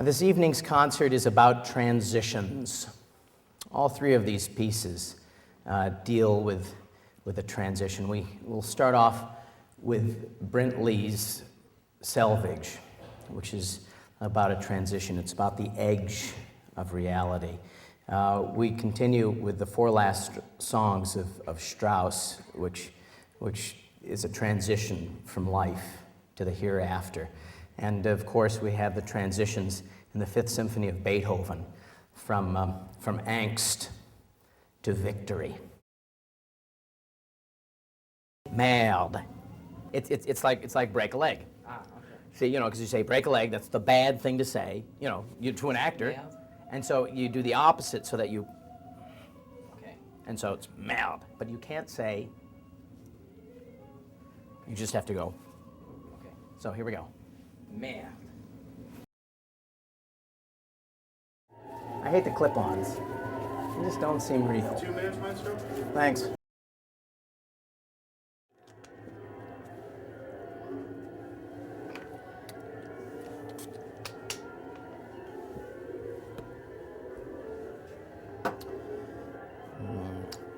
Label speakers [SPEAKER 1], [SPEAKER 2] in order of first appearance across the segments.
[SPEAKER 1] This evening's concert is about transitions. All three of these pieces deal with a transition. We'll start off with Brent Lee's Selvage, which is about a transition. It's about the edge of reality. We continue with the four last songs of Strauss, which is a transition from life to the hereafter. And of course, we have the transitions in the Fifth Symphony of Beethoven from angst to victory. Merde. It's like break a leg.
[SPEAKER 2] Ah, okay.
[SPEAKER 1] See, because you say break a leg, that's the bad thing to say, to an actor.
[SPEAKER 2] Yeah.
[SPEAKER 1] And so you do the opposite so that you,
[SPEAKER 2] Okay.
[SPEAKER 1] and so it's merde. But you can't say, you just have to go.
[SPEAKER 2] Okay.
[SPEAKER 1] So here we go.
[SPEAKER 2] Man.
[SPEAKER 1] I hate the clip-ons. They just don't seem real.
[SPEAKER 3] 2 minutes, Maestro?
[SPEAKER 1] Thanks.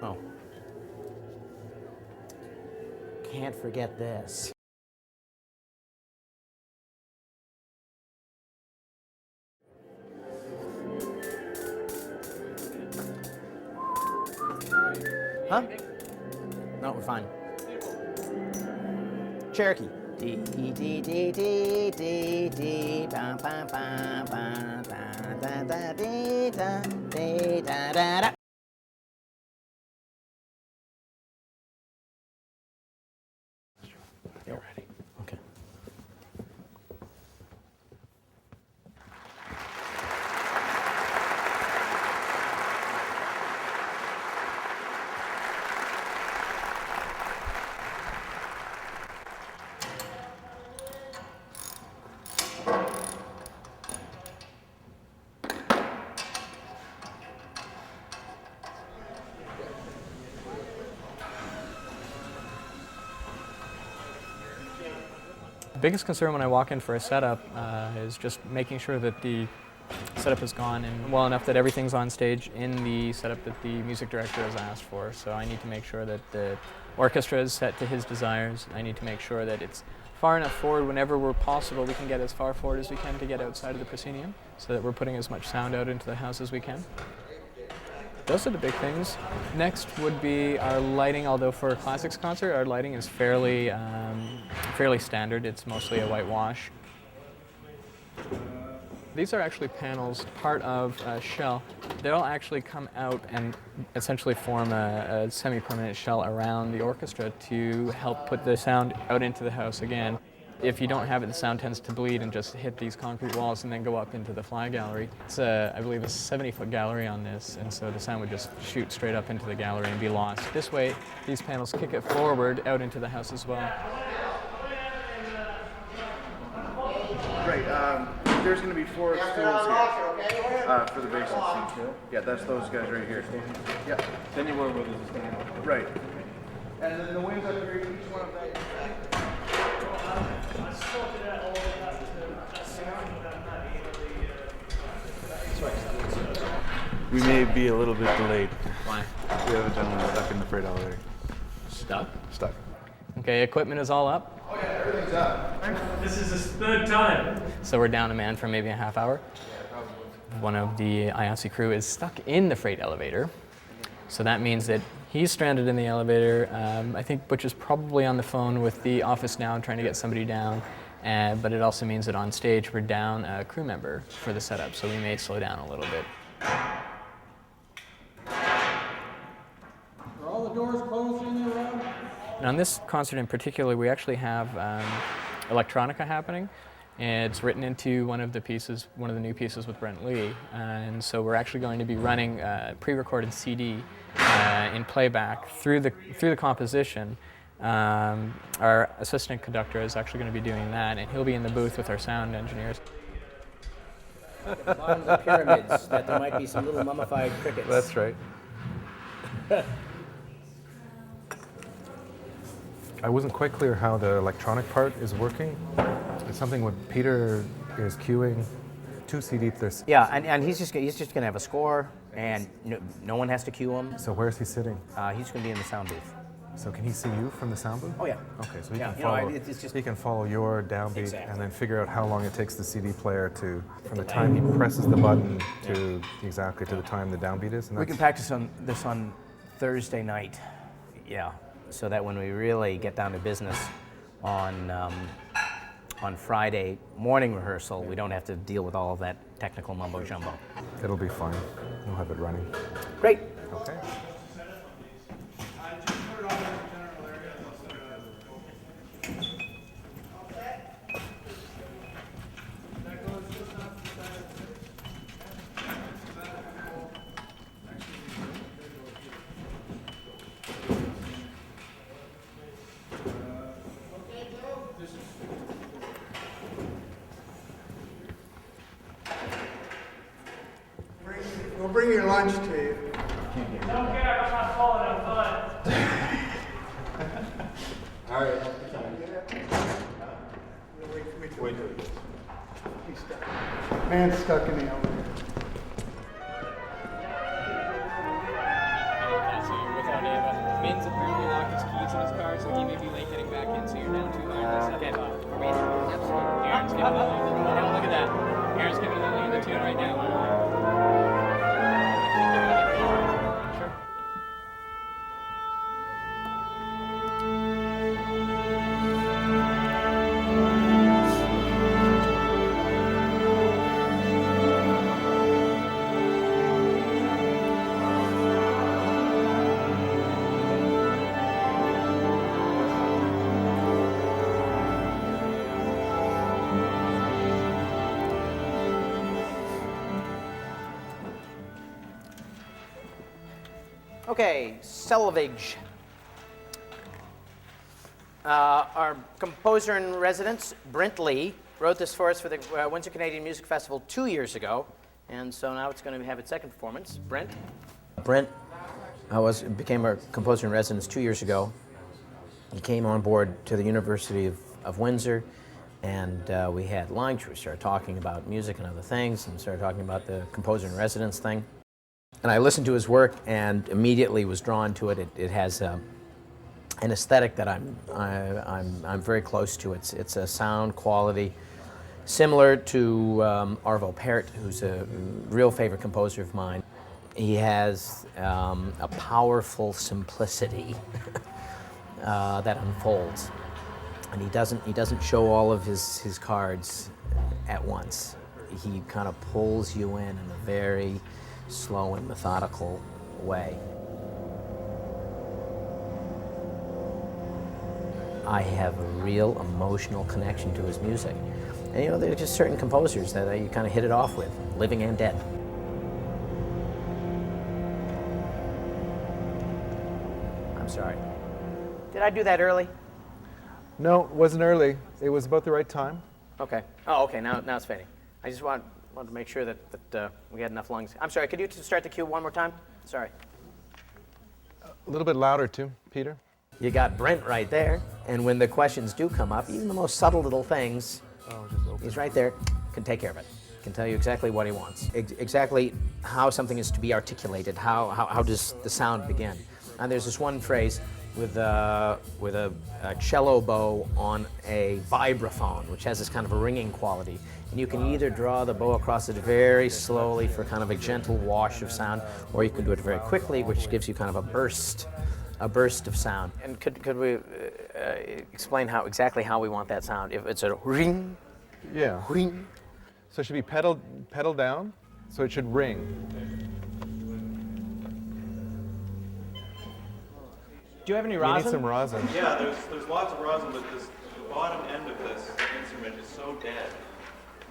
[SPEAKER 1] Oh. Can't forget this. Huh? No, we're fine. Cherokee. D D D D D D D ba ba ba ba da da da dee da dee da da da. You're ready. Okay.
[SPEAKER 4] The biggest concern when I walk in for a setup is just making sure that the setup is gone and well enough that everything's on stage in the setup that the music director has asked for. So I need to make sure that the orchestra is set to his desires. I need to make sure that it's far enough forward whenever we're possible. We can get as far forward as we can to get outside of the proscenium so that we're putting as much sound out into the house as we can. Those are the big things. Next would be our lighting, although for a classics concert, our lighting is fairly standard. It's mostly a whitewash. These are actually panels, part of a shell. They'll actually come out and essentially form a semi-permanent shell around the orchestra to help put the sound out into the house again. If you don't have it, the sound tends to bleed and just hit these concrete walls and then go up into the fly gallery. It's I believe a 70-foot gallery on this, and so the sound would just shoot straight up into the gallery and be lost. This way, these panels kick it forward out into the house as well.
[SPEAKER 3] Great. There's going to be 4 stools here for the bass and seat. Yeah, that's those guys right here. Yeah.
[SPEAKER 5] Then you were with us stand.
[SPEAKER 3] Right. And then the wings up here, each one of them.
[SPEAKER 5] We may be a little bit delayed.
[SPEAKER 4] Why?
[SPEAKER 5] We have a gentleman stuck in the freight elevator.
[SPEAKER 4] Stuck?
[SPEAKER 5] Stuck.
[SPEAKER 4] Okay, equipment is all up.
[SPEAKER 3] Oh yeah, everything's up.
[SPEAKER 6] This is his 3rd time.
[SPEAKER 4] So we're down a man for maybe a half hour. One of the IATSE crew is stuck in the freight elevator. So that means that he's stranded in the elevator. I think Butch is probably on the phone with the office now trying to get somebody down. But it also means that on stage we're down a crew member for the setup, so we may slow down a little bit.
[SPEAKER 7] Are all the doors closed in there, Rob?
[SPEAKER 4] And on this concert in particular, we actually have electronica happening. It's written into one of the new pieces with Brent Lee. And so we're actually going to be running a pre-recorded CD in playback through the composition. Our assistant conductor is actually going to be doing that, and he'll be in the booth with our sound engineers.
[SPEAKER 1] At the bottom of the pyramids, that there might be some little mummified crickets.
[SPEAKER 5] That's right. I wasn't quite clear how the electronic part is working. It's something what Peter is cueing 2 CD players.
[SPEAKER 1] Yeah, and he's just gonna have a score, and no one has to cue him.
[SPEAKER 5] So where's he sitting?
[SPEAKER 1] He's gonna be in the sound booth.
[SPEAKER 5] So can he see you from the sound booth?
[SPEAKER 1] Oh yeah.
[SPEAKER 5] Okay, so he
[SPEAKER 1] Yeah,
[SPEAKER 5] can
[SPEAKER 1] you know,
[SPEAKER 5] follow.
[SPEAKER 1] it's just-
[SPEAKER 5] he can follow your downbeat
[SPEAKER 1] Exactly.
[SPEAKER 5] and then figure out how long it takes the CD player to, from the time he presses the button to exactly to the time the downbeat is. And
[SPEAKER 1] We can practice on this on Thursday night. Yeah, so that when we really get down to business on Friday morning rehearsal, we don't have to deal with all of that technical mumbo jumbo.
[SPEAKER 5] It'll be fine. We'll have it running.
[SPEAKER 1] Great.
[SPEAKER 5] Okay.
[SPEAKER 8] We'll bring your lunch to you.
[SPEAKER 6] Don't care, I'm not falling on fun.
[SPEAKER 8] All right. Wait. He's stuck. Man's stuck in the elevator.
[SPEAKER 4] Without Ava, Min's apparently locked his keys in his car, so he may be late getting back in, so you're down 2 lines. Okay, are we? Absolutely. Aaron's giving the lead. Now look at that. Aaron's giving the lead in the tune right now. Sure.
[SPEAKER 1] Okay, selvage. Our composer in residence, Brent Lee, wrote this for us for the Windsor Canadian Music Festival 2 years ago, and so now it's going to have its second performance. Brent? Brent became our composer in residence 2 years ago. He came on board to the University of Windsor, and we had lunch. We started talking about music and other things, and started talking about the composer in residence thing. And I listened to his work and immediately was drawn to it. It has an aesthetic that I'm very close to. It's a sound quality similar to Arvo Pärt, who's a real favorite composer of mine. He has a powerful simplicity that unfolds, and he doesn't show all of his cards at once. He kind of pulls you in a very slow and methodical way. I have a real emotional connection to his music. And you know, there are just certain composers that you kind of hit it off with, living and dead. I'm sorry. Did I do that early?
[SPEAKER 5] No, it wasn't early. It was about the right time.
[SPEAKER 1] Okay. Oh, okay, now it's fading. I just wanted to make sure that we had enough lungs. I'm sorry, could you start the cue one more time? Sorry.
[SPEAKER 5] A little bit louder too, Peter.
[SPEAKER 1] You got Brent right there, and when the questions do come up, even the most subtle little things, he's right there, can take care of it, can tell you exactly what he wants, exactly how something is to be articulated, how does the sound begin. And there's this one phrase with a cello bow on a vibraphone, which has this kind of a ringing quality. And you can either draw the bow across it very slowly for kind of a gentle wash of sound, or you can do it very quickly, which gives you kind of a burst of sound. And could we explain exactly how we want that sound? If it's a ring,
[SPEAKER 5] Yeah.
[SPEAKER 1] ring.
[SPEAKER 5] So it should be pedal down, so it should ring.
[SPEAKER 1] Do you have any
[SPEAKER 5] You
[SPEAKER 1] rosin?
[SPEAKER 5] need some rosin.
[SPEAKER 9] Yeah, there's lots of rosin, but the bottom end of this instrument is so dead,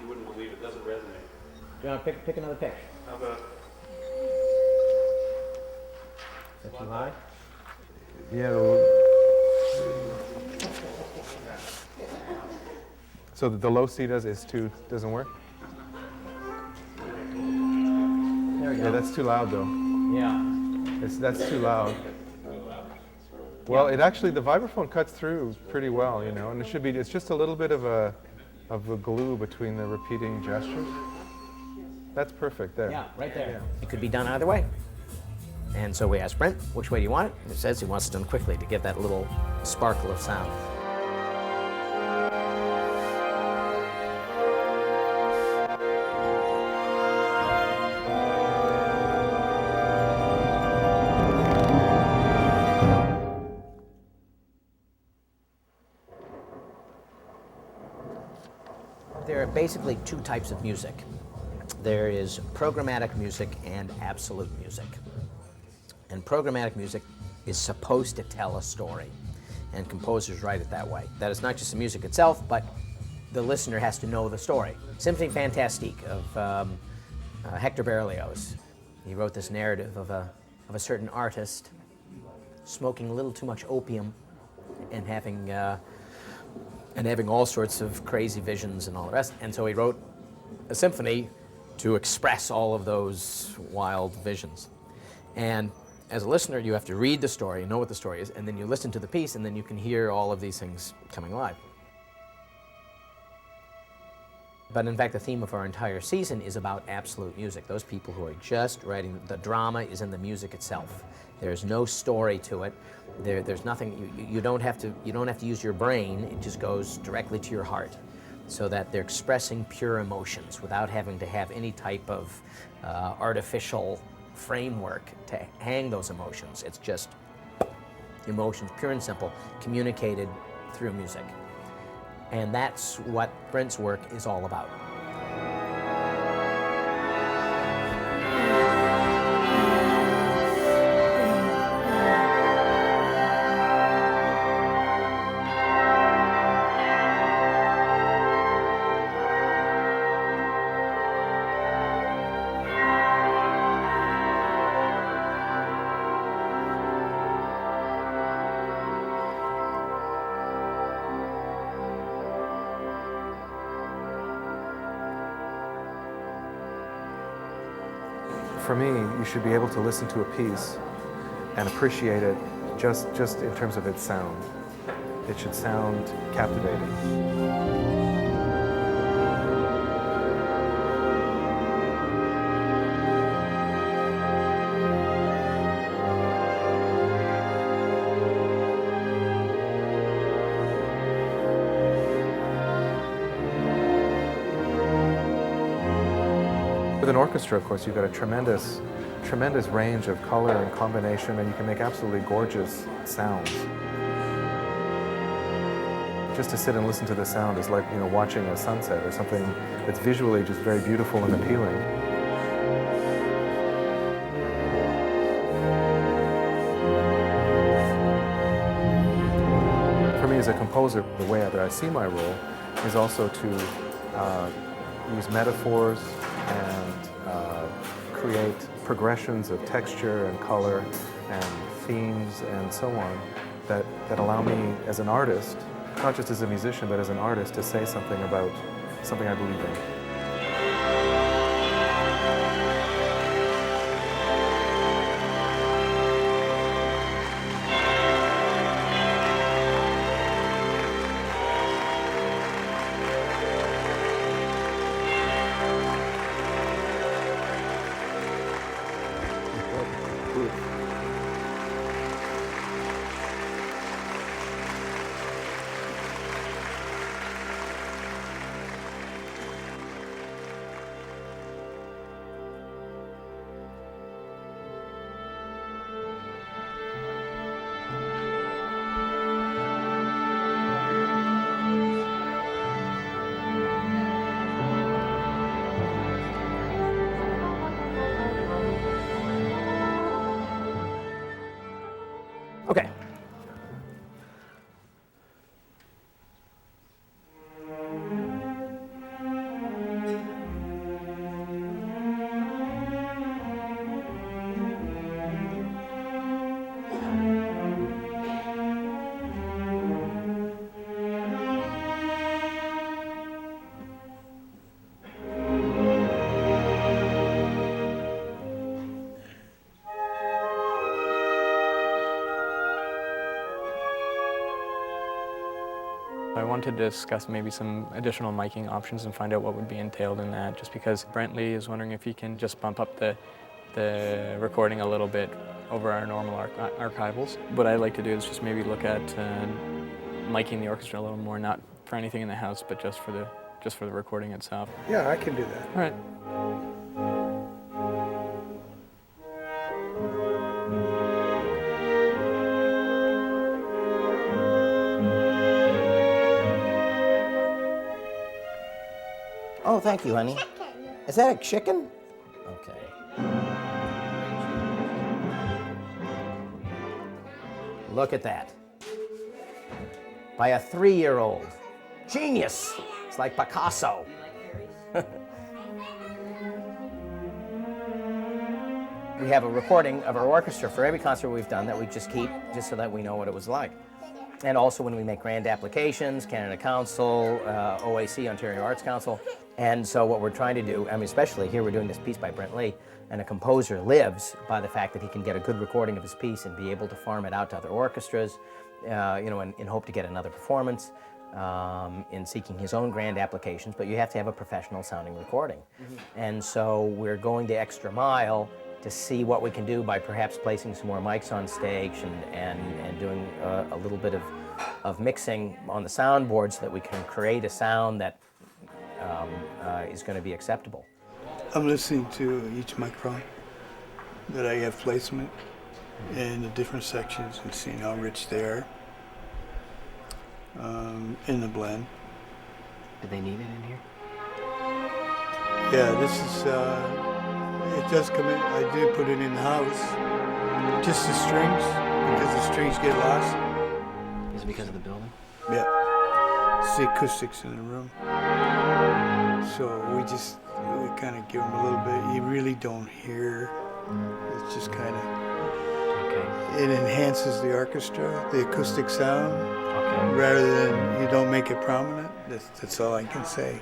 [SPEAKER 9] you wouldn't believe it doesn't resonate.
[SPEAKER 1] Do you want to pick another pitch?
[SPEAKER 9] How about
[SPEAKER 1] Is that too high?
[SPEAKER 5] Yeah. So the low C doesn't work?
[SPEAKER 1] There we
[SPEAKER 5] Yeah,
[SPEAKER 1] go.
[SPEAKER 5] that's too loud though.
[SPEAKER 1] Yeah.
[SPEAKER 5] That's too loud. Well, the vibraphone cuts through pretty well, you know, and it's just a little bit of a glue between the repeating gestures. That's perfect there.
[SPEAKER 1] Yeah, right there. It could be done either way. And so we asked Brent, which way do you want it? And he says he wants it done quickly to get that little sparkle of sound. There are basically two types of music. There is programmatic music and absolute music. And programmatic music is supposed to tell a story, and composers write it that way. That is not just the music itself, but the listener has to know the story. Symphonie Fantastique of Hector Berlioz. He wrote this narrative of a certain artist smoking a little too much opium and having all sorts of crazy visions and all the rest. And so he wrote a symphony to express all of those wild visions. And as a listener, you have to read the story, know what the story is, and then you listen to the piece, and then you can hear all of these things coming alive. But in fact, the theme of our entire season is about absolute music. Those people who are just writing, the drama is in the music itself. There's no story to it. There's nothing, you don't have to use your brain, it just goes directly to your heart, so that they're expressing pure emotions without having to have any type of artificial framework to hang those emotions. It's just emotions, pure and simple, communicated through music. And that's what Brent's work is all about.
[SPEAKER 5] For me, you should be able to listen to a piece and appreciate it just in terms of its sound. It should sound captivating. With an orchestra, of course, you've got a tremendous range of color and combination, and you can make absolutely gorgeous sounds. Just to sit and listen to the sound is like, watching a sunset or something that's visually just very beautiful and appealing. For me as a composer, the way that I see my role is also to use metaphors and create progressions of texture and color and themes and so on that allow me as an artist, not just as a musician, but as an artist, to say something about something I believe in.
[SPEAKER 1] Okay.
[SPEAKER 4] wanted to discuss maybe some additional miking options and find out what would be entailed in that, just because Brent Lee is wondering if he can just bump up the recording a little bit over our normal archivals. What I'd like to do is just maybe look at miking the orchestra a little more, not for anything in the house, but just for the recording itself.
[SPEAKER 8] Yeah, I can do that.
[SPEAKER 4] All right.
[SPEAKER 1] Oh, thank you, honey. Is that a chicken? Okay. Look at that. By a 3-year-old. Genius! It's like Picasso. We have a recording of our orchestra for every concert we've done that we just keep, just so that we know what it was like. And also when we make grand applications, Canada Council, OAC, Ontario Arts Council. And so what we're trying to do, I mean, especially here we're doing this piece by Brent Lee, and a composer lives by the fact that he can get a good recording of his piece and be able to farm it out to other orchestras, you know, in hope to get another performance, in seeking his own grand applications, but you have to have a professional sounding recording. And so we're going the extra mile to see what we can do by perhaps placing some more mics on stage and doing a little bit of mixing on the soundboard so that we can create a sound that is going to be acceptable.
[SPEAKER 8] I'm listening to each microphone that I have placement in the different sections and seeing how rich they are in the blend.
[SPEAKER 1] Do they need it in here?
[SPEAKER 8] Yeah, this is, it does come in, I did put it in the house, just the strings, because the strings get lost.
[SPEAKER 2] Is it because of the building?
[SPEAKER 8] Yeah, it's the acoustics in the room. So we kind of give them a little bit, you really don't hear, it's just kind of,
[SPEAKER 2] Okay.
[SPEAKER 8] it enhances the orchestra, the acoustic sound,
[SPEAKER 2] Okay.
[SPEAKER 8] rather than you don't make it prominent. That's all I can say.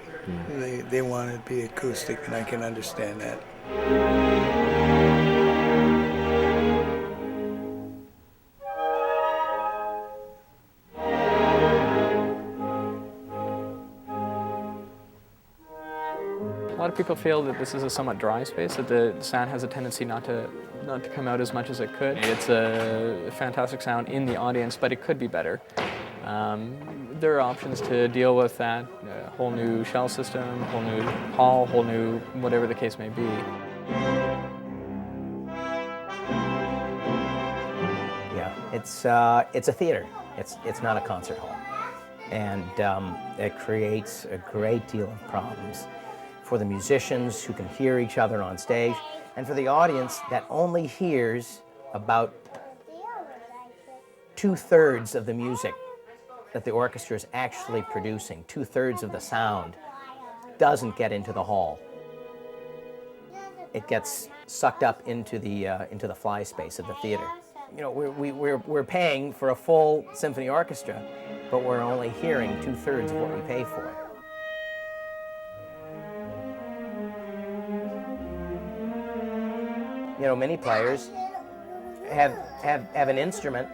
[SPEAKER 8] They want it to be acoustic, and I can understand that.
[SPEAKER 4] A lot of people feel that this is a somewhat dry space, that the sound has a tendency not to come out as much as it could. It's a fantastic sound in the audience, but it could be better. There are options to deal with that, a whole new shell system, whole new hall, whole new whatever the case may be.
[SPEAKER 1] Yeah, it's a theater. It's not a concert hall, and it creates a great deal of problems for the musicians who can hear each other on stage, and for the audience that only hears about 2/3 of the music that the orchestra is actually producing. 2/3 of the sound doesn't get into the hall. It gets sucked up into the fly space of the theater. You know, we're paying for a full symphony orchestra, but we're only hearing 2/3 of what we pay for. You know, many players have an instrument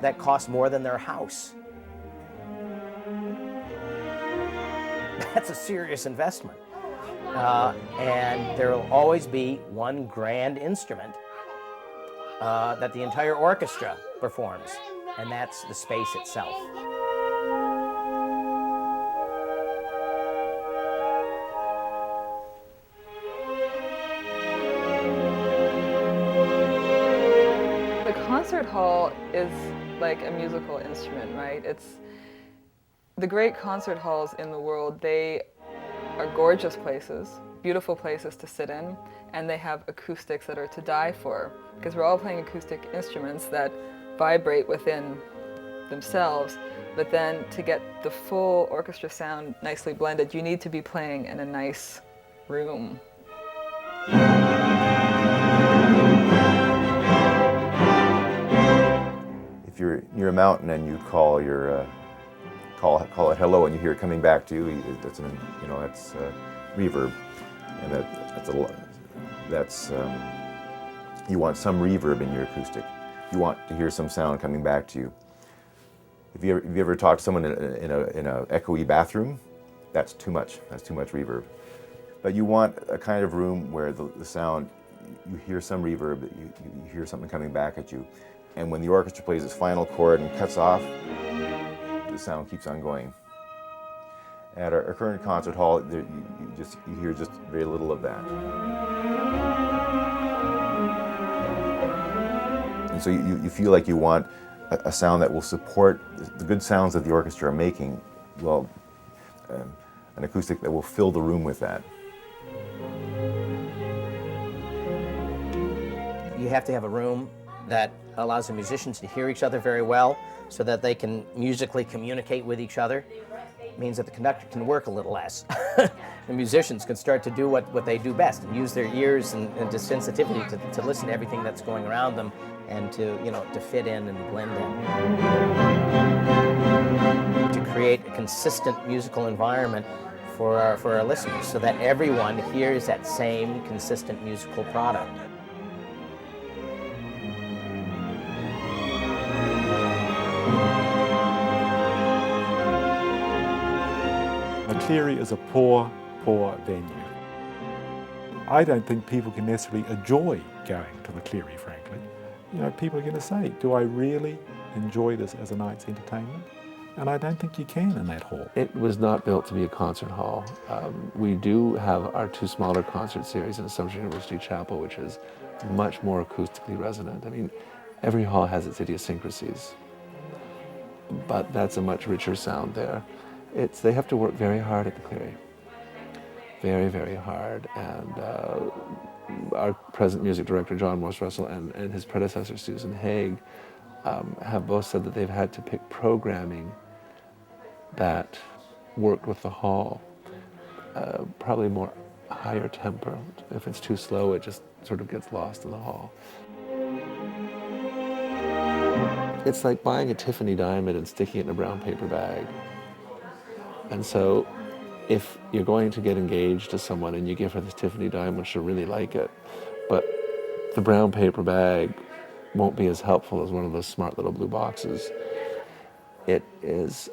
[SPEAKER 1] that costs more than their house. That's a serious investment. And there will always be one grand instrument that the entire orchestra performs, and that's the space itself.
[SPEAKER 10] The concert hall is like a musical instrument, right? It's the great concert halls in the world. They are gorgeous places, beautiful places to sit in, and they have acoustics that are to die for, because we're all playing acoustic instruments that vibrate within themselves, but then to get the full orchestra sound nicely blended, you need to be playing in a nice room.
[SPEAKER 11] If you're near a mountain and you call your call it hello and you hear it coming back to you, that's reverb, and you want some reverb in your acoustic. You want to hear some sound coming back to you. If you ever talked to someone in a echoey bathroom, that's too much. That's too much reverb. But you want a kind of room where the sound, you hear some reverb, you hear something coming back at you. And when the orchestra plays its final chord and cuts off, the sound keeps on going. At our current concert hall, you hear just very little of that. And so you feel like you want a sound that will support the good sounds that the orchestra are making, well, an acoustic that will fill the room with that.
[SPEAKER 1] You have to have a room that allows the musicians to hear each other very well so that they can musically communicate with each other. It means that the conductor can work a little less. The musicians can start to do what they do best and use their ears and to sensitivity to listen to everything that's going around them and to fit in and blend in. To create a consistent musical environment for our listeners so that everyone hears that same consistent musical product.
[SPEAKER 12] The Clearly is a poor venue. I don't think people can necessarily enjoy going to the Clearly, frankly. You know, people are going to say, do I really enjoy this as a night's entertainment? And I don't think you can in that hall.
[SPEAKER 5] It was not built to be a concert hall. We do have our two smaller concert series in Assumption University Chapel, which is much more acoustically resonant. I mean, every hall has its idiosyncrasies, but that's a much richer sound there. They have to work very hard at the Clearly. Very, very hard. And our present music director, John Morse Russell, and his predecessor, Susan Haig, have both said that they've had to pick programming that worked with the hall, probably more higher tempo. If it's too slow, it just sort of gets lost in the hall. It's like buying a Tiffany diamond and sticking it in a brown paper bag. And so if you're going to get engaged to someone and you give her this Tiffany diamond, she'll really like it. But the brown paper bag won't be as helpful as one of those smart little blue boxes. It is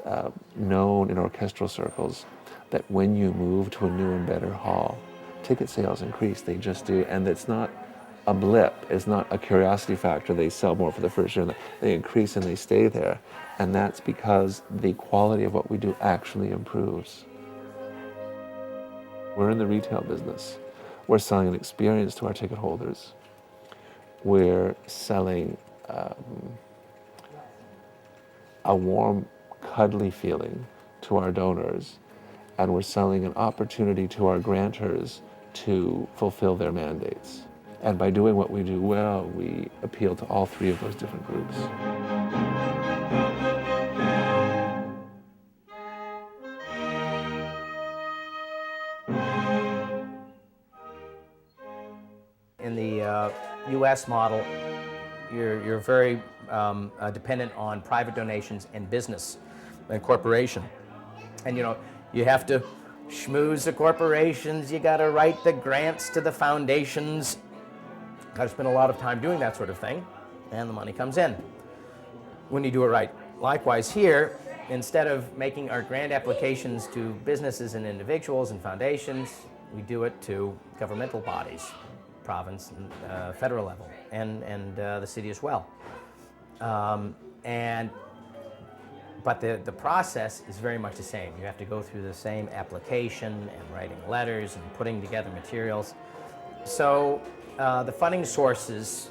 [SPEAKER 5] known in orchestral circles that when you move to a new and better hall, ticket sales increase. They just do. And it's not a blip. It's not a curiosity factor. They sell more for the first year. They increase and they stay there. And that's because the quality of what we do actually improves. We're in the retail business. We're selling an experience to our ticket holders. We're selling a warm, cuddly feeling to our donors, and we're selling an opportunity to our grantors to fulfill their mandates. And by doing what we do well, we appeal to all three of those different groups.
[SPEAKER 1] In the U.S. model, you're very dependent on private donations and business and corporation. And you have to schmooze the corporations, you got to write the grants to the foundations. Got to spend a lot of time doing that sort of thing, and the money comes in when you do it right. Likewise here, instead of making our grant applications to businesses and individuals and foundations, we do it to governmental bodies, province and federal level, and the city as well. But the process is very much the same. You have to go through the same application and writing letters and putting together materials. So the funding sources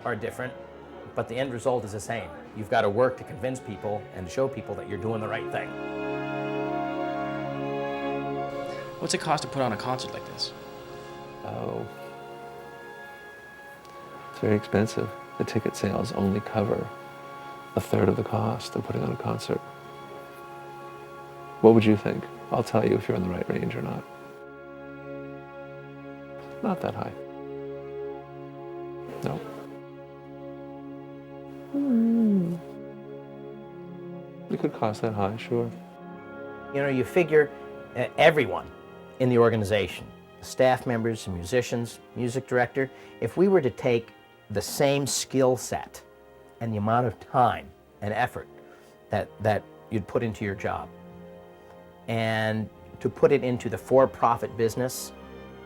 [SPEAKER 1] are different, but the end result is the same. You've got to work to convince people and to show people that you're doing the right thing.
[SPEAKER 2] What's it cost to put on a concert like this?
[SPEAKER 5] Oh, it's very expensive. The ticket sales only cover a third of the cost of putting on a concert. What would you think? I'll tell you if you're in the right range or not. Not that high. No. It could cost that high, sure.
[SPEAKER 1] You figure everyone in the organization, staff members, musicians, music director, if we were to take the same skill set and the amount of time and effort that you'd put into your job. And to put it into the for-profit business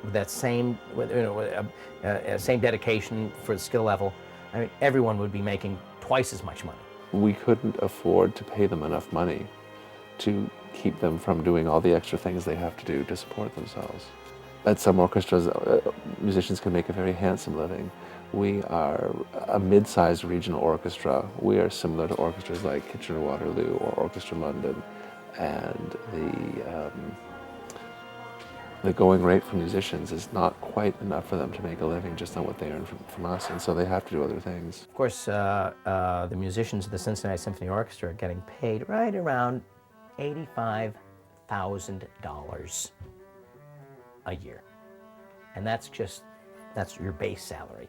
[SPEAKER 1] with that same, same dedication for the skill level, I mean, everyone would be making twice as much money.
[SPEAKER 13] We couldn't afford to pay them enough money to keep them from doing all the extra things they have to do to support themselves. At some orchestras, musicians can make a very handsome living. We are a mid-sized regional orchestra. We are similar to orchestras like Kitchener-Waterloo or Orchestra London, and the going rate for musicians is not quite enough for them to make a living just on what they earn from us, and so they have to do other things.
[SPEAKER 1] Of course, the musicians of the Cincinnati Symphony Orchestra are getting paid right around $85,000 a year. And that's your base salary.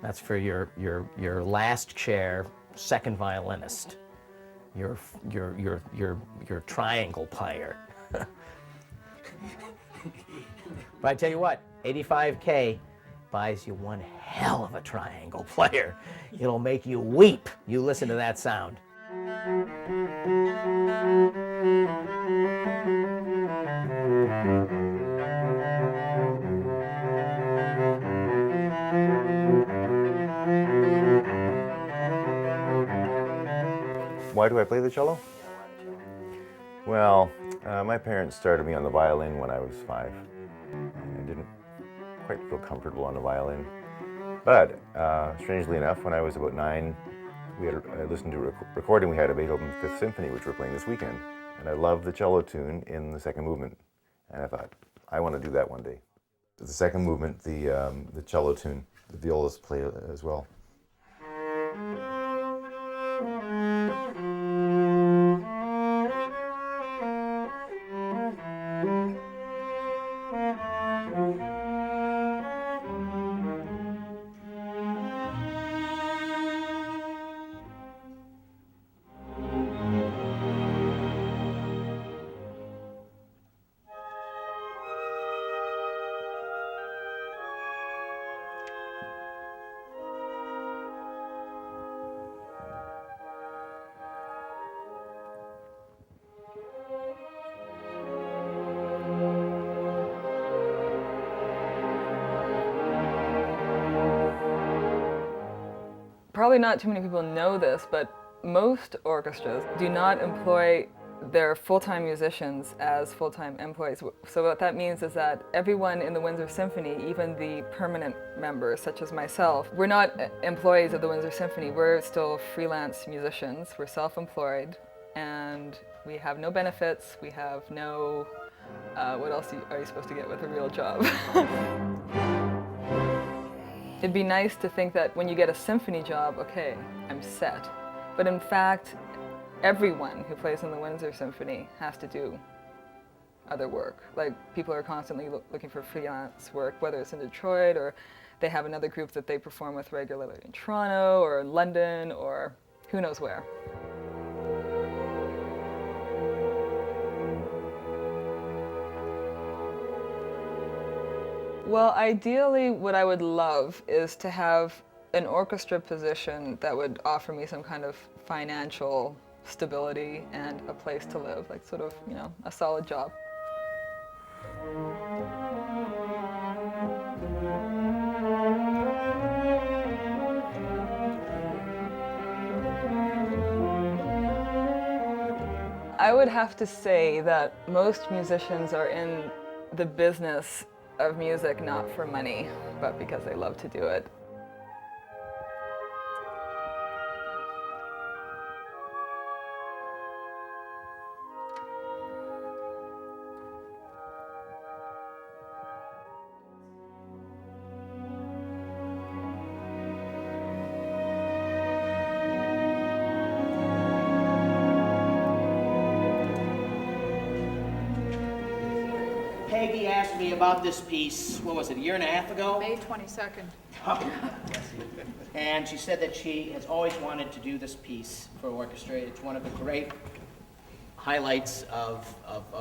[SPEAKER 1] That's for your last chair, second violinist, your triangle player. But I tell you what, $85K buys you one hell of a triangle player. It'll make you weep. You listen to that sound.
[SPEAKER 11] Why do I play the cello? Well, my parents started me on the violin when I was 5. I didn't quite feel comfortable on the violin. But strangely enough, when I was about 9, I listened to a recording we had of Beethoven's 5th Symphony, which we're playing this weekend. And I loved the cello tune in the second movement. And I thought, I want to do that one day. The second movement, the cello tune, the violists play as well.
[SPEAKER 10] Probably not too many people know this, but most orchestras do not employ their full-time musicians as full-time employees. So what that means is that everyone in the Windsor Symphony, even the permanent members such as myself, we're not employees of the Windsor Symphony. We're still freelance musicians. We're self-employed, and we have no benefits. We have no, what else are you supposed to get with a real job? It'd be nice to think that when you get a symphony job, okay, I'm set. But in fact, everyone who plays in the Windsor Symphony has to do other work. Like, people are constantly looking for freelance work, whether it's in Detroit or they have another group that they perform with regularly in Toronto or in London or who knows where. Well, ideally, what I would love is to have an orchestra position that would offer me some kind of financial stability and a place to live, like sort of, you know, a solid job. I would have to say that most musicians are in the business of music not for money, but because they love to do it.
[SPEAKER 1] Peggy asked me about this piece, what was it, a year and a half ago?
[SPEAKER 14] May 22nd.
[SPEAKER 1] And she said that she has always wanted to do this piece for orchestra. It's one of the great highlights of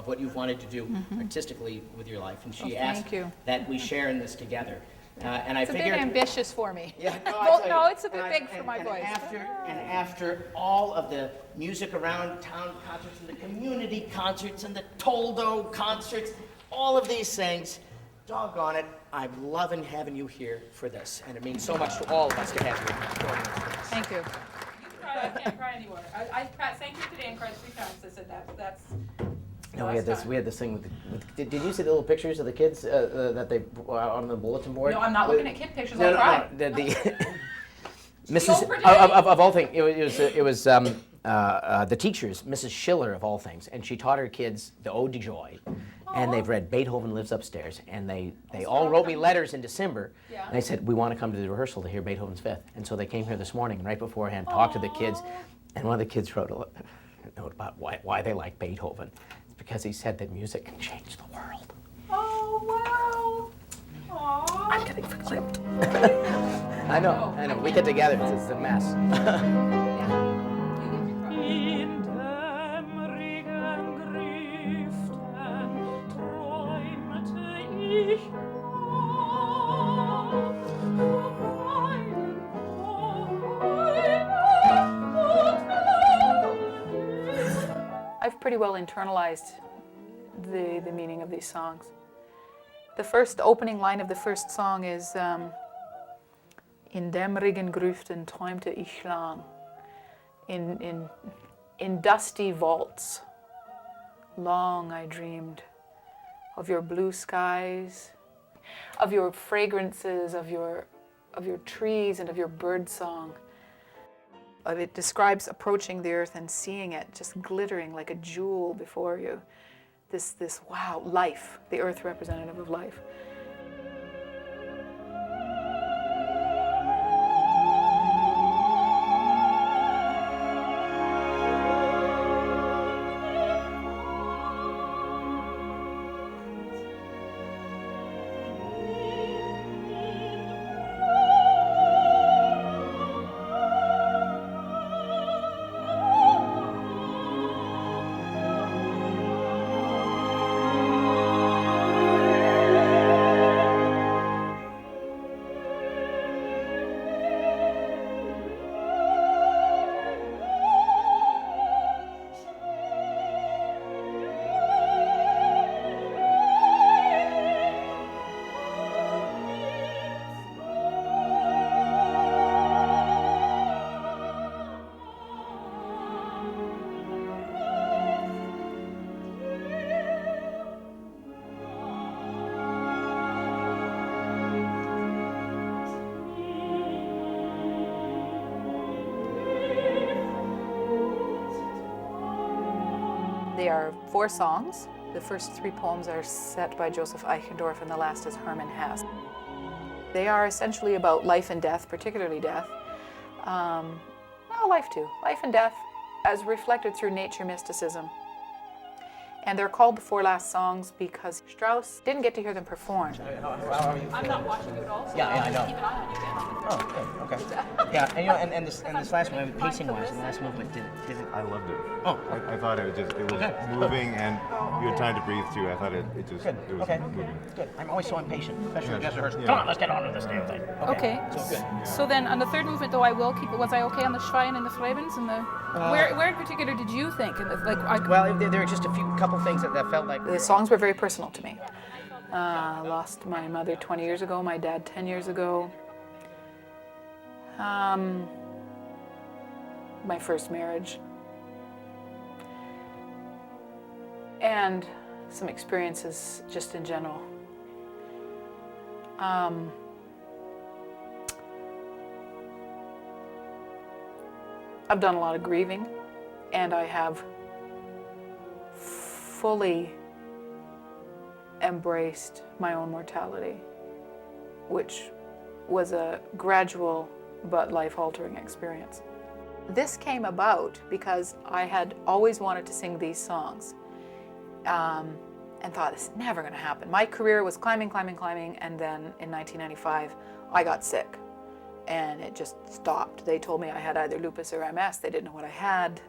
[SPEAKER 1] what you've wanted to do artistically with your life. And she asked that we share in this together. And I
[SPEAKER 14] It's a bit
[SPEAKER 1] figured,
[SPEAKER 14] ambitious for me.
[SPEAKER 1] Yeah, no, I
[SPEAKER 14] Well,
[SPEAKER 1] tell
[SPEAKER 14] no,
[SPEAKER 1] you,
[SPEAKER 14] it's a bit
[SPEAKER 1] and
[SPEAKER 14] big for my voice.
[SPEAKER 1] After all of the music around town concerts and the community concerts and the Toldo concerts, all of these things, doggone it, I'm loving having you here for this. And it means so much to all of us to have you joining us for this.
[SPEAKER 14] Thank you. I can't cry anymore. I thank you today and cried 3 times. I said that's.
[SPEAKER 1] No, we had this thing with did you see the little pictures of the kids that they on the bulletin board?
[SPEAKER 14] No, I'm not looking at kid pictures.
[SPEAKER 1] No,
[SPEAKER 14] I'll cry.
[SPEAKER 1] no, the
[SPEAKER 14] Mrs.
[SPEAKER 1] of all things, it was the teachers, Mrs. Schiller of all things, and she taught her kids the Ode to Joy, and they've read Beethoven Lives Upstairs, and they all wrote me letters in December, and they said, we want to come to the rehearsal to hear Beethoven's Fifth, and so they came here this morning, and right beforehand talked to the kids, and one of the kids wrote a note about why they like Beethoven. It's because he said that music can change the world.
[SPEAKER 14] Oh, wow. Aww.
[SPEAKER 1] I'm getting verklempt. I know. We get together, it's a mess.
[SPEAKER 14] I've pretty well internalized the meaning of these songs. The first opening line of the first song is in dämmerigen Grüften träumte ich lang. In dusty vaults, long I dreamed of your blue skies, of your fragrances, of your trees and of your bird song. It describes approaching the earth and seeing it just glittering like a jewel before you. This wow, life, the earth representative of life. They are 4 songs. The first 3 poems are set by Joseph Eichendorff, and the last is Hermann Hesse. They are essentially about life and death, particularly death. Well, life too. Life and death as reflected through nature mysticism. And they're called the 4 last songs because Strauss didn't get to hear them performed.
[SPEAKER 1] How are you?
[SPEAKER 14] I'm not watching you at all, so
[SPEAKER 1] Yeah, I know.
[SPEAKER 14] keep an eye on you then.
[SPEAKER 1] Oh, okay. Yeah, and this last one, pacing-wise, the last movement didn't.
[SPEAKER 11] I loved it.
[SPEAKER 1] Oh.
[SPEAKER 11] I thought it was moving, and you had time to breathe too. I thought it was moving.
[SPEAKER 1] Good. I'm always so impatient, especially with rehearsal.
[SPEAKER 11] Yeah.
[SPEAKER 1] Come on, let's get on with this damn thing.
[SPEAKER 14] Okay.
[SPEAKER 1] So good.
[SPEAKER 14] So then on the 3rd movement, though, I will keep it. Was I okay on the Schwein and the Flebens and the? Where in particular did you think?
[SPEAKER 1] Well, there were just a couple things that felt like
[SPEAKER 14] the songs were very personal to me. I lost my mother 20 years ago, my dad 10 years ago. My first marriage. And some experiences just in general. I've done a lot of grieving, and I have fully embraced my own mortality, which was a gradual but life-altering experience. This came about because I had always wanted to sing these songs and thought, this is never going to happen. My career was climbing, and then in 1995, I got sick, and it just stopped. They told me I had either lupus or MS. They didn't know what I had.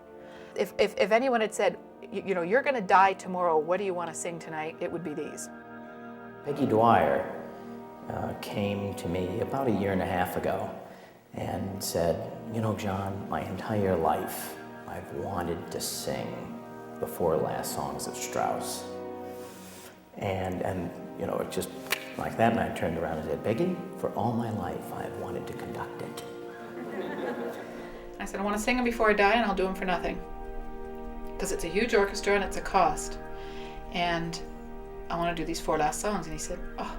[SPEAKER 14] If anyone had said, you know, you're going to die tomorrow, what do you want to sing tonight? It would be these.
[SPEAKER 1] Peggy Dwyer came to me about a year and a half ago and said, you know, John, my entire life I've wanted to sing the four last songs of Strauss. And you know, it just like that, and I turned around and said, Peggy, for all my life I've wanted to conduct it.
[SPEAKER 14] I said, I want to sing them before I die, and I'll do them for nothing. Because it's a huge orchestra and it's a cost. And I want to do these four last songs. And he said, oh,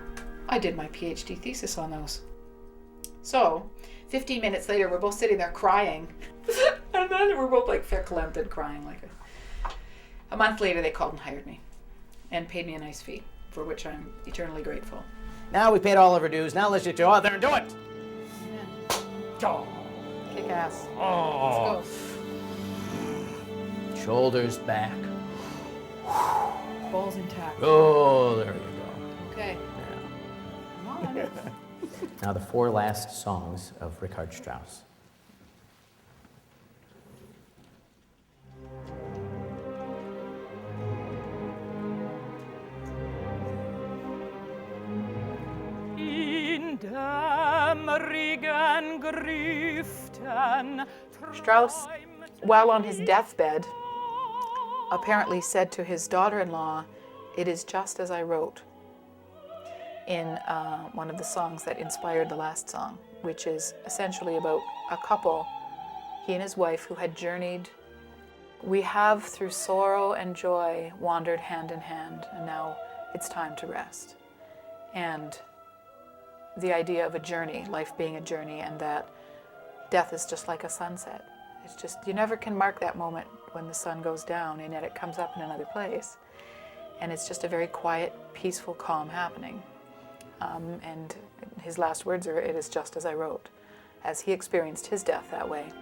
[SPEAKER 14] I did my PhD thesis on those. So, 15 minutes later, we're both sitting there crying. And then we're both like verklempt and crying. A month later, they called and hired me and paid me a nice fee, for which I'm eternally grateful.
[SPEAKER 1] Now we paid all of our dues. Now let's just go out there and do it.
[SPEAKER 14] Oh. Kick ass.
[SPEAKER 1] Oh.
[SPEAKER 14] Let's go.
[SPEAKER 1] Shoulders back.
[SPEAKER 14] Balls intact.
[SPEAKER 1] Oh, there you go.
[SPEAKER 14] Okay.
[SPEAKER 1] Yeah.
[SPEAKER 14] Come on.
[SPEAKER 1] Now the four last songs of Richard Strauss.
[SPEAKER 14] Strauss, while on his deathbed, apparently said to his daughter-in-law, "It is just as I wrote," in one of the songs that inspired the last song, which is essentially about a couple, he and his wife, who had journeyed. We have through sorrow and joy wandered hand in hand, and now it's time to rest. And the idea of a journey, life being a journey, and that death is just like a sunset. It's just, you never can mark that moment when the sun goes down, and yet it comes up in another place. And it's just a very quiet, peaceful, calm happening. And his last words are, "It is just as I wrote," as he experienced his death that way.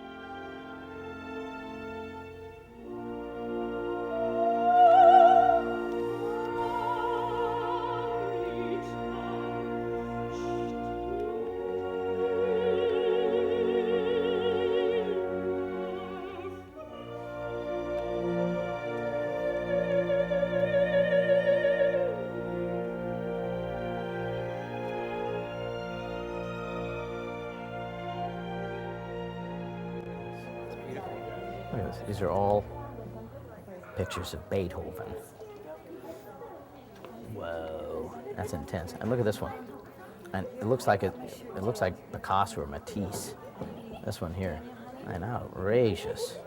[SPEAKER 1] Look at this. These are all pictures of Beethoven. Whoa, that's intense. And look at this one. And it looks like Picasso or Matisse. This one here. And outrageous.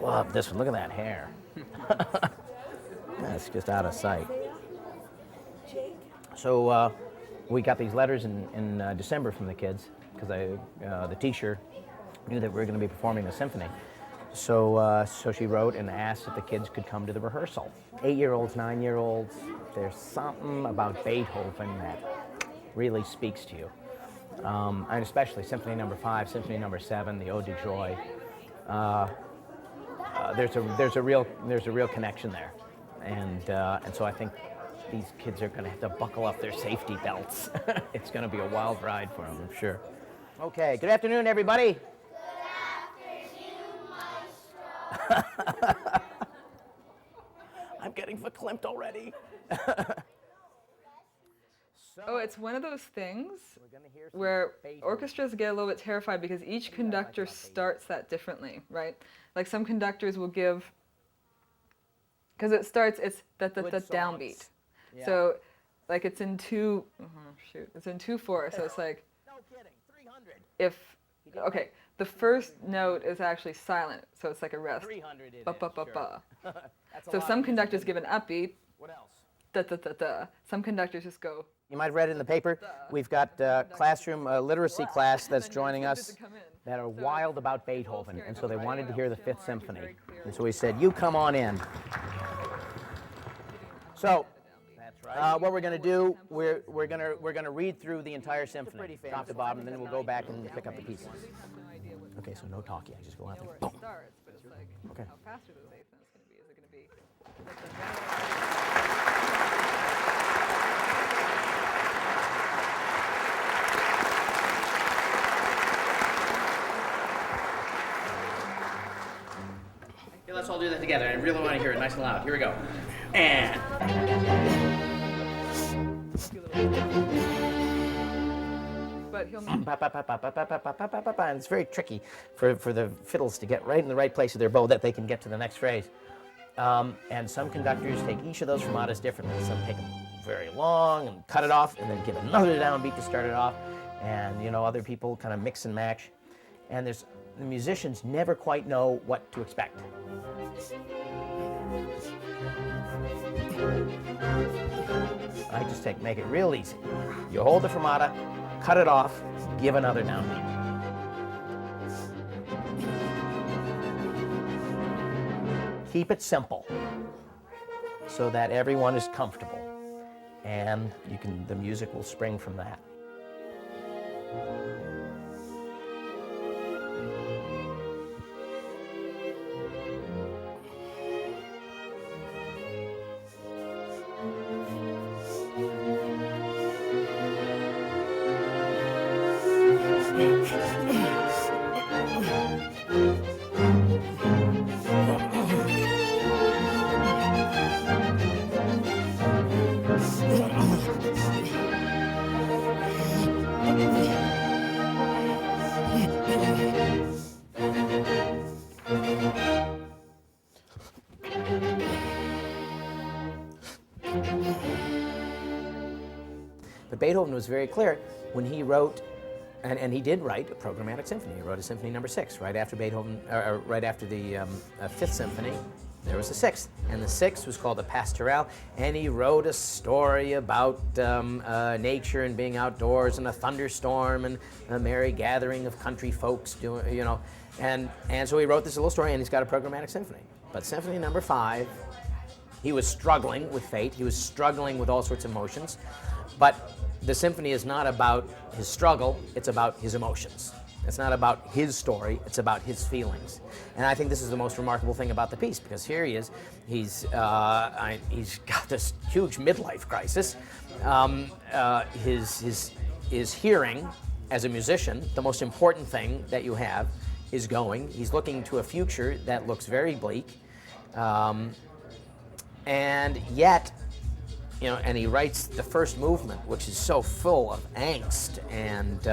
[SPEAKER 1] Love this one. Look at that hair. That's just out of sight. So we got these letters in December from the kids because the teacher knew that we were going to be performing the symphony. So she wrote and asked if the kids could come to the rehearsal. 8-year-olds, 9-year-olds, there's something about Beethoven that really speaks to you. And especially Symphony No. 5, Symphony No. 7, the Ode to Joy. There's a real connection there. And so I think these kids are going to have to buckle up their safety belts. It's going to be a wild ride for them, I'm sure. Okay, good afternoon, everybody. I'm getting verklempt already.
[SPEAKER 10] Oh, it's one of those things where orchestras get a little bit terrified because each conductor starts that differently, right? Like some conductors will give, because it's the downbeat. Yeah. So, like it's in two, it's in 2/4, so it's like, no kidding, 300. Okay, the first note is actually silent, so it's like a rest. 300 it is, So some conductors give an upbeat. What else? Da da da da. Some conductors just go.
[SPEAKER 1] You might have read it in the paper. We've got classroom literacy class that's joining us that are wild about Beethoven, and so they wanted to hear the Fifth Symphony, and so we said, "You come on in." So, what we're going to do, we're going to read through the entire symphony, top to bottom, and then we'll go back and pick up the pieces. Okay, so no talking. I just go out there. Boom. Okay.
[SPEAKER 10] How fast are those eighth notes going to be? Is it going to be?
[SPEAKER 2] Okay, let's all do that together. I really want to hear it nice and loud. Here we go. And.
[SPEAKER 10] But he'll make
[SPEAKER 1] and it's very tricky for the fiddles to get right in the right place of their bow that they can get to the next phrase. And some conductors take each of those fermatas differently. Some take them very long and cut it off and then give another downbeat to start it off. And other people kind of mix and match. And the musicians never quite know what to expect. I just make it real easy. You hold the fermata, cut it off, give another downbeat. Keep it simple so that everyone is comfortable, and the music will spring from that. But Beethoven was very clear when he wrote, and he did write a programmatic symphony. He wrote a Symphony No. 6 right after Beethoven, right after the Fifth Symphony. There was a sixth, and the sixth was called the Pastorale, and he wrote a story about nature and being outdoors and a thunderstorm and a merry gathering of country folks doing, and so he wrote this little story, and he's got a programmatic symphony. But Symphony No. 5, he was struggling with fate. He was struggling with all sorts of emotions, but the symphony is not about his struggle, it's about his emotions. It's not about his story, it's about his feelings. And I think this is the most remarkable thing about the piece, because here he is, he's got this huge midlife crisis. His hearing as a musician, the most important thing that you have, is going. He's looking to a future that looks very bleak. And yet, and he writes the first movement, which is so full of angst and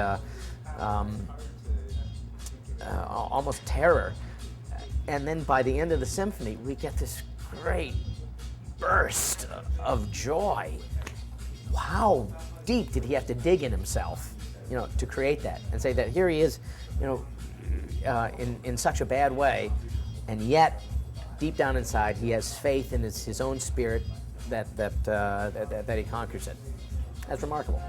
[SPEAKER 1] almost terror. And then by the end of the symphony, we get this great burst of joy. How deep did he have to dig in himself, to create that and say that here he is, in such a bad way, and yet deep down inside he has faith in his own spirit that he conquers it. That's remarkable.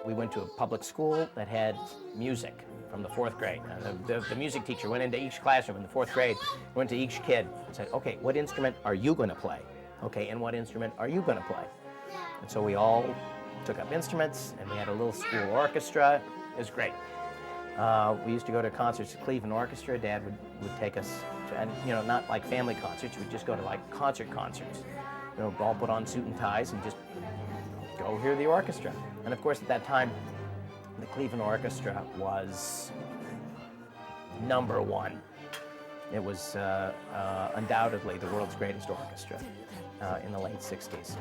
[SPEAKER 1] We went to a public school that had music from the 4th grade. The music teacher went into each classroom in the 4th grade, went to each kid and said, okay, what instrument are you going to play? Okay, and what instrument are you going to play? And so we all took up instruments, and we had a little school orchestra. It was great. We used to go to concerts at Cleveland Orchestra. Dad would take us to, and not like family concerts, we'd just go to like concerts. All put on suit and ties and just go hear the orchestra. And of course, at that time, the Cleveland Orchestra was #1. It was undoubtedly the world's greatest orchestra in the late 60s.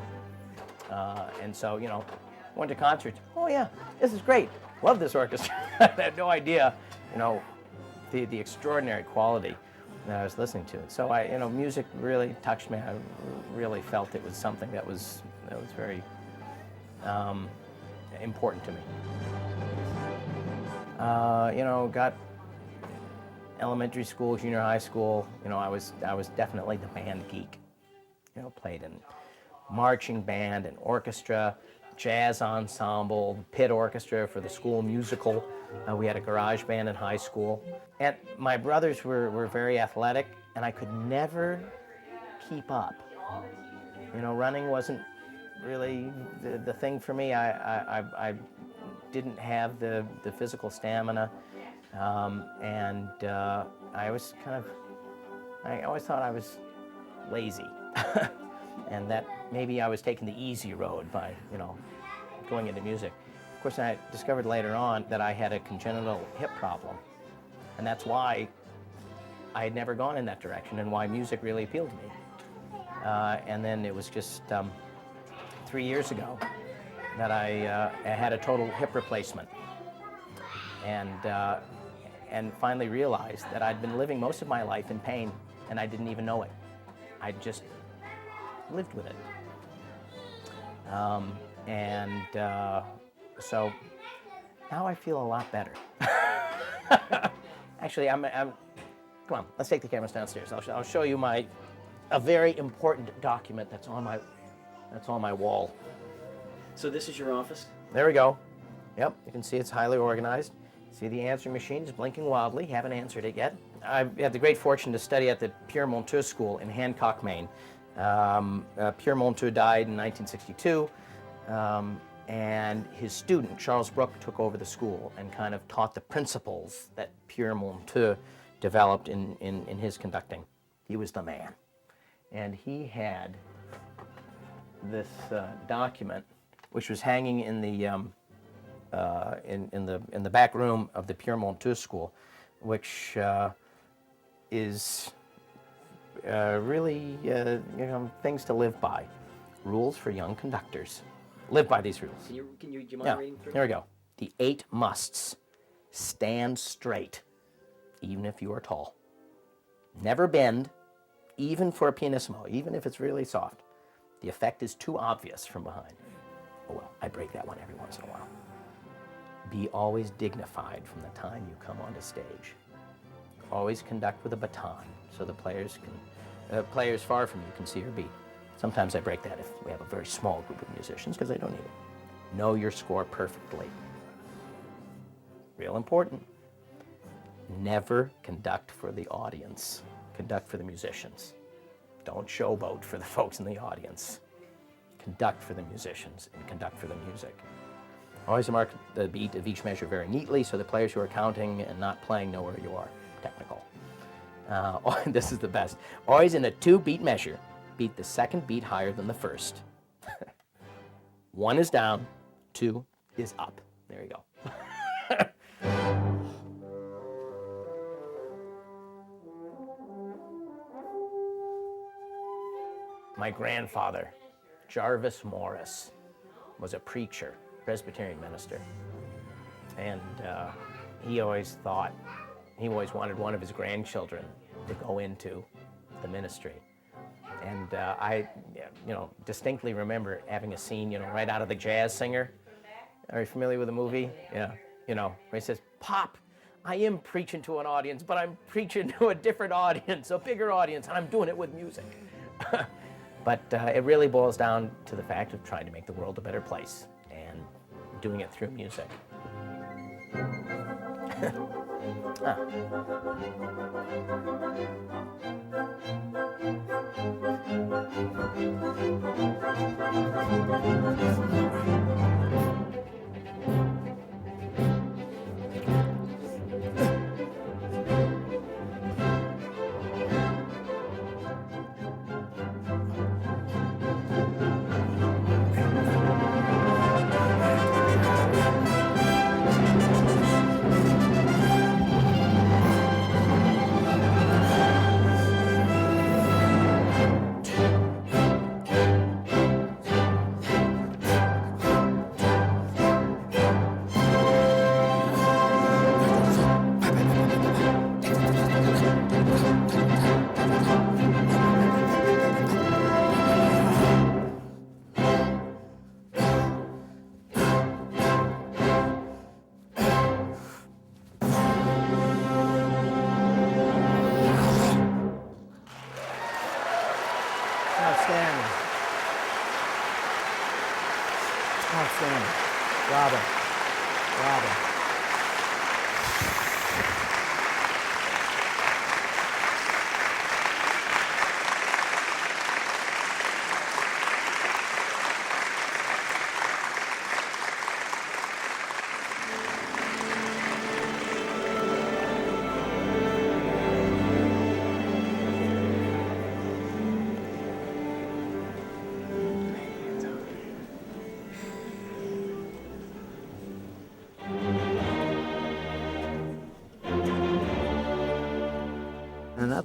[SPEAKER 1] And so, went to concerts. Oh yeah, this is great. Love this orchestra. I had no idea, the extraordinary quality that I was listening to. So music really touched me. I really felt it was something that was very important to me. Got elementary school, junior high school. I was definitely the band geek. Played in marching band and orchestra, jazz ensemble, pit orchestra for the school musical. We had a garage band in high school. And my brothers were very athletic, and I could never keep up. Running wasn't really the thing for me. I didn't have the physical stamina, and I was I always thought I was lazy, and that maybe I was taking the easy road by, going into music. Of course, I discovered later on that I had a congenital hip problem, and that's why I had never gone in that direction and why music really appealed to me. And then it was just 3 years ago that I had a total hip replacement, and finally realized that I'd been living most of my life in pain, and I didn't even know it. I just lived with it. So now I feel a lot better. Actually, come on, let's take the cameras downstairs. I'll show you a very important document that's on my wall.
[SPEAKER 2] So this is your office?
[SPEAKER 1] There we go. Yep, you can see it's highly organized. See the answering machine is blinking wildly. Haven't answered it yet. I've had the great fortune to study at the Pierre Monteux School in Hancock, Maine. Pierre Monteux died in 1962, and his student, Charles Brooke, took over the school and kind of taught the principles that Pierre Monteux developed in his conducting. He was the man. And he had this document, which was hanging in the back room of the Pierre Monteux School, which is really things to live by, rules for young conductors. Live by these rules.
[SPEAKER 2] Do you mind reading through?
[SPEAKER 1] Here we go. The 8 musts: stand straight, even if you are tall. Never bend, even for a pianissimo, even if it's really soft. The effect is too obvious from behind. Oh well, I break that one every once in a while. Be always dignified from the time you come onto stage. Always conduct with a baton so the players far from you can see your beat. Sometimes I break that if we have a very small group of musicians because they don't need it. Know your score perfectly. Real important. Never conduct for the audience. Conduct for the musicians. Don't showboat for the folks in the audience. Conduct for the musicians and conduct for the music. Always mark the beat of each measure very neatly so the players who are counting and not playing know where you are. Technical. This is the best. Always in a 2-beat measure, beat the second beat higher than the first. 1 is down, 2 is up. There you go. My grandfather, Jarvis Morris, was a preacher, Presbyterian minister, and he always wanted one of his grandchildren to go into the ministry. And I distinctly remember having a scene, right out of The Jazz Singer. Are you familiar with the movie? Yeah. Where he says, "Pop, I am preaching to an audience, but I'm preaching to a different audience, a bigger audience, and I'm doing it with music." But it really boils down to the fact of trying to make the world a better place and doing it through music. Outstanding. Outstanding. Bravo. Bravo.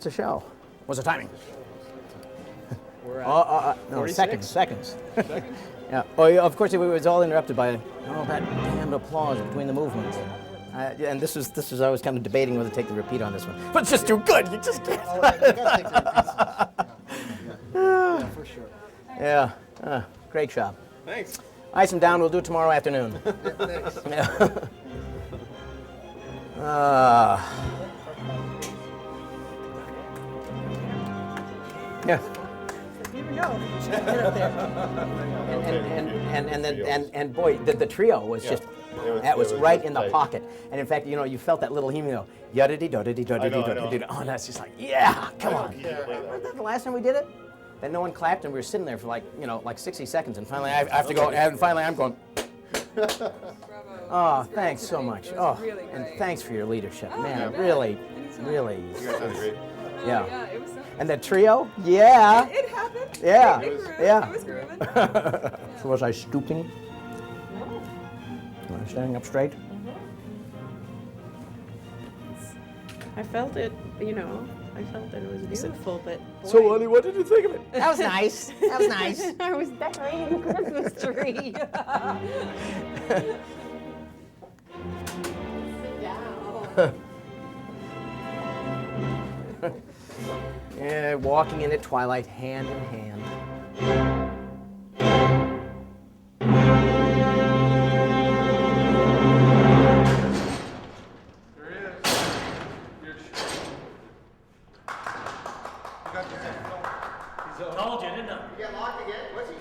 [SPEAKER 1] What's the show? What's the timing?
[SPEAKER 4] We're at
[SPEAKER 1] No,
[SPEAKER 4] 46?
[SPEAKER 1] seconds. Yeah. Oh, yeah, of course, it was all interrupted by that damned applause between the movements. And this was I was kind of debating whether to take the repeat on this one. But it's just too good. You just can't.
[SPEAKER 15] You gotta take the repeats. Yeah, for sure.
[SPEAKER 1] Yeah. Great job.
[SPEAKER 4] Thanks.
[SPEAKER 1] Ice them down. We'll do it tomorrow afternoon.
[SPEAKER 15] Thanks.
[SPEAKER 1] Yeah.
[SPEAKER 16] Here we go.
[SPEAKER 1] And boy, the trio was just that was right in the pocket. And in fact, you felt that little hymn, yada-dee-da-da-dee-da-da-dee-da-da-dee-da. Oh, that's just like, yeah, come on. Wasn't that the last time we did it? Then no one clapped, and we were sitting there for like 60 seconds, and finally I have to go, and finally I'm going. Oh, thanks so much. Oh, and thanks for your leadership, man. Really.
[SPEAKER 11] You guys did great.
[SPEAKER 1] Yeah. It was and the trio? Yeah.
[SPEAKER 10] It happened.
[SPEAKER 1] Yeah.
[SPEAKER 10] It grew.
[SPEAKER 1] Yeah.
[SPEAKER 10] It was grooving.
[SPEAKER 1] So was I stooping? Was I standing up straight?
[SPEAKER 16] I felt it, I felt that it was beautiful, but
[SPEAKER 1] So, Lonnie, what did you think of it?
[SPEAKER 16] that was nice. That was nice. I was decorating the Christmas tree.
[SPEAKER 1] Yeah, walking in at twilight, hand in hand.
[SPEAKER 6] Told you, didn't I?
[SPEAKER 15] You get locked again? What's he